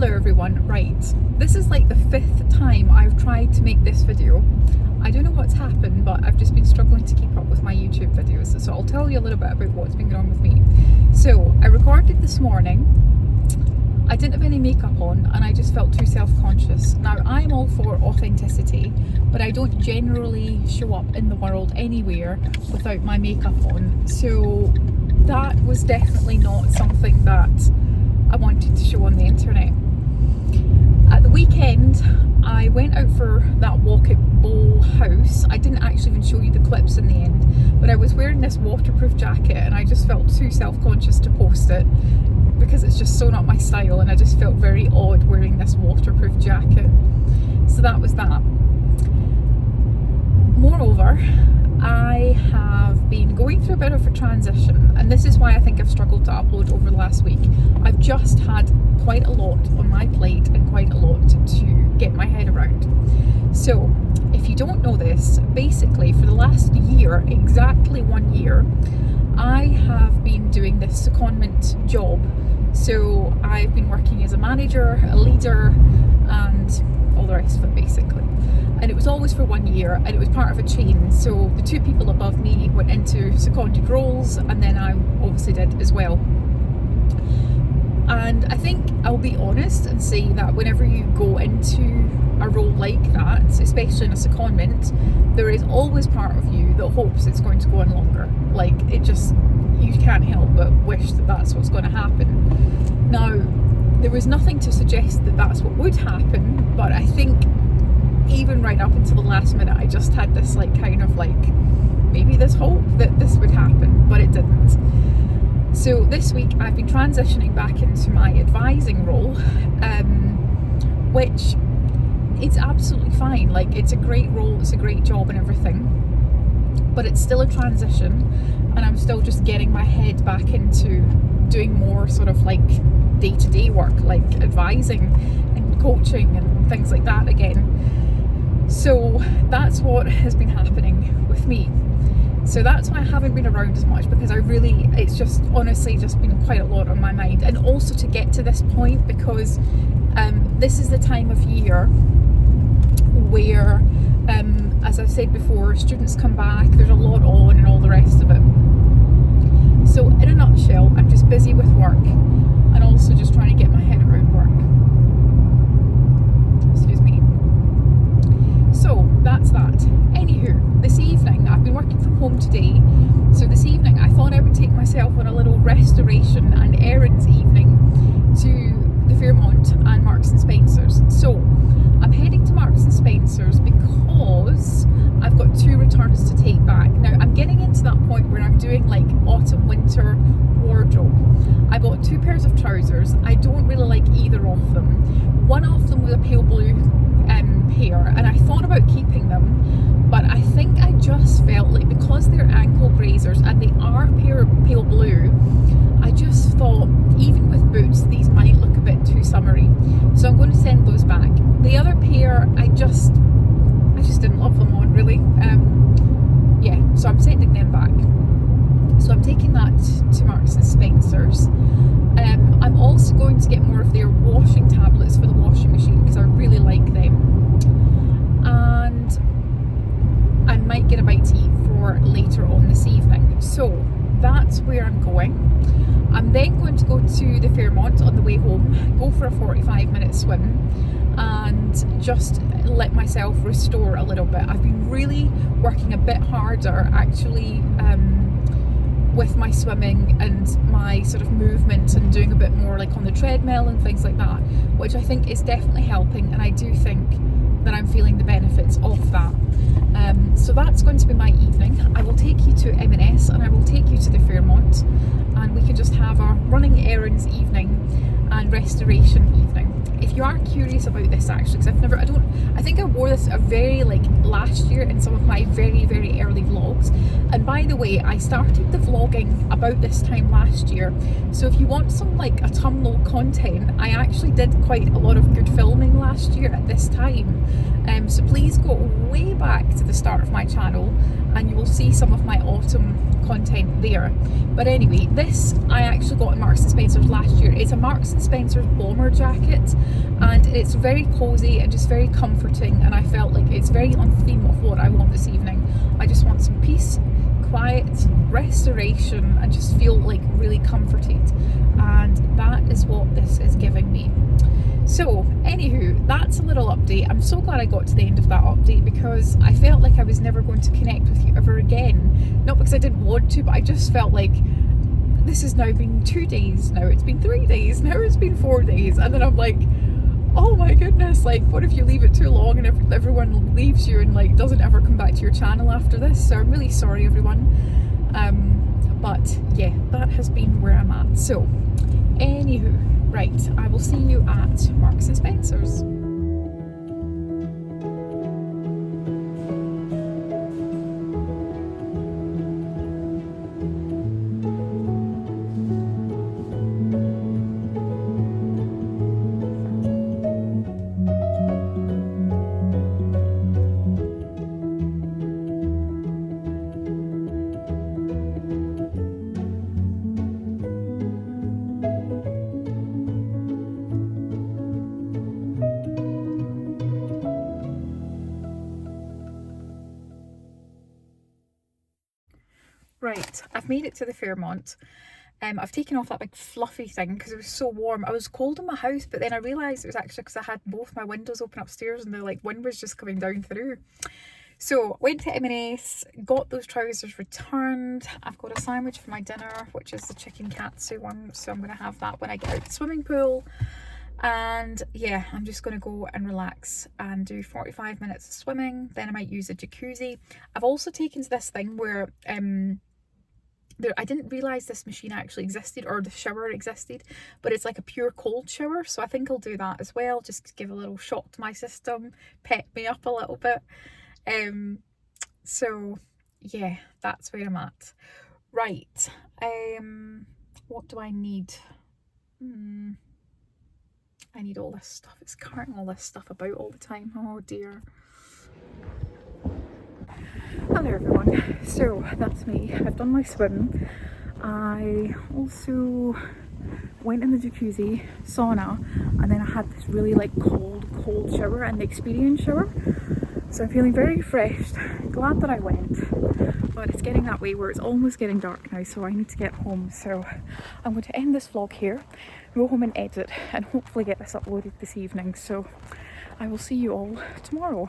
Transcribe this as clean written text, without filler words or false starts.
Hello everyone, right, this is like the 5th time I've tried to make this video. I don't know what's happened, but I've just been struggling to keep up with my YouTube videos, so I'll tell you a little bit about what's been going on with me. So I recorded this morning, I didn't have any makeup on and I just felt too self-conscious. Now I'm all for authenticity, but I don't generally show up in the world anywhere without my makeup on, so that was definitely not something that I wanted to show on the internet. At the weekend, I went out for that walk at Bow House. I didn't actually even show you the clips in the end, but I was wearing this waterproof jacket and I just felt too self-conscious to post it because it's just so not my style, and I just felt very odd wearing this waterproof jacket. So that was that. Moreover, I have been going through a bit of a transition, and this is why I think I've struggled to upload over the last week. I've just had quite a lot on my plate and quite a lot to get my head around. So if you don't know this, basically for the last year, exactly 1 year, I have been doing this secondment job. So I've been working as a manager, a leader, and all the rest of it basically. And it was always for 1 year, and it was part of a chain. So the two people above me went into seconded roles, and then I obviously did as well. And I think I'll be honest and say that whenever you go into a role like that, especially in a secondment, there is always part of you that hopes it's going to go on longer. Like, it just, you can't help but wish that that's what's going to happen. Now, there was nothing to suggest that that's what would happen, but I think even right up until the last minute, I just had this maybe this hope that this would happen, but it didn't. So this week I've been transitioning back into my advising role, which it's absolutely fine. Like, it's a great role, it's a great job and everything, but it's still a transition, and I'm still just getting my head back into doing more sort of like day-to-day work, like advising and coaching and things like that again. So that's what has been happening with me. So that's why I haven't been around as much, because it's just honestly just been quite a lot on my mind. And also to get to this point, because this is the time of year where, as I've said before, students come back, there's a lot on and all the rest of it. So in a nutshell, I'm just busy with work and also just trying to get my head around work. Excuse me. So that's that. Anywho, this evening, I've been working from home today, so this evening I thought I would take myself on a little restoration and errands evening to the Fairmont and Marks and Spencer's. So I'm heading to Marks and Spencer's because I've got 2 returns to take back. Now I'm getting into that point where I'm doing like autumn winter wardrobe. I bought 2 pairs of trousers. I don't really like either of them. One of them was a pale blue pair, and I thought about keeping them, but I think I just felt like, because they're ankle grazers and they are pale blue, I just thought even with boots these might look a bit too summery, so I'm going to send those back. The other pair, I just didn't love them on really. Yeah, so I'm sending them back. So I'm taking that to Marks and Spencer's. I'm also going to get more of their washing tablets for the washing machine because I really like them. And I might get a bite to eat for later on this evening. So that's where I'm going. I'm then going to go to the Fairmont on the way home, go for a 45-minute swim, and just let myself restore a little bit. I've been really working a bit harder actually with my swimming and my sort of movement, and doing a bit more like on the treadmill and things like that, which I think is definitely helping, and I do think that I'm feeling the benefits of that. So that's going to be my evening. I will take you to M&S and I will take you to the Fairmont, and we can just have our running errands evening and restoration evening. If you are curious about this actually, because I think I wore this last year in some of my very, very early vlogs. And by the way, I started the vlogging about this time last year. So if you want some like autumnal content, I actually did quite a lot of good filming last year at this time. So please go way back to the start of my channel and you will see some of my autumn content there. But anyway, this I actually got in Marks and Spencer's last year. It's a Marks and Spencer's bomber jacket, and it's very cozy and just very comforting, and I felt like it's very on theme of what I want this evening. I just want some peace, quiet, restoration, and just feel like really comforted, and that is what this is giving me. So anywho, that's a little update. I'm so glad I got to the end of that update, because I felt like I was never going to connect with you ever again. Not because I didn't want to, but I just felt like this has now been 2 days, now it's been 3 days, now it's been 4 days, and then I'm like, oh my goodness, like what if you leave it too long and everyone leaves you and like doesn't ever come back to your channel after this? So I'm really sorry everyone, but yeah, that has been where I'm at. So anywho, right, I will see you at Marks and Spencer's. Right, I've made it to the Fairmont. I've taken off that big fluffy thing because it was so warm. I was cold in my house, but then I realised it was actually because I had both my windows open upstairs and the like wind was just coming down through. So went to M&S, got those trousers returned. I've got a sandwich for my dinner, which is the chicken katsu one, so I'm going to have that when I get out the swimming pool. And yeah, I'm just going to go and relax and do 45 minutes of swimming. Then I might use a jacuzzi. I've also taken to this thing where I didn't realise this machine actually existed, or the shower existed, but it's like a pure cold shower, so I think I'll do that as well, just to give a little shock to my system, pep me up a little bit. So yeah, that's where I'm at. Right, what do I need? I need all this stuff. It's carrying all this stuff about all the time. Oh dear. Hello everyone, so that's me. I've done my swim. I also went in the jacuzzi, sauna, and then I had this really like cold shower and the experience shower. So I'm feeling very refreshed, glad that I went, but it's getting that way where it's almost getting dark now, so I need to get home. So I'm going to end this vlog here, go home and edit, and hopefully get this uploaded this evening. So I will see you all tomorrow.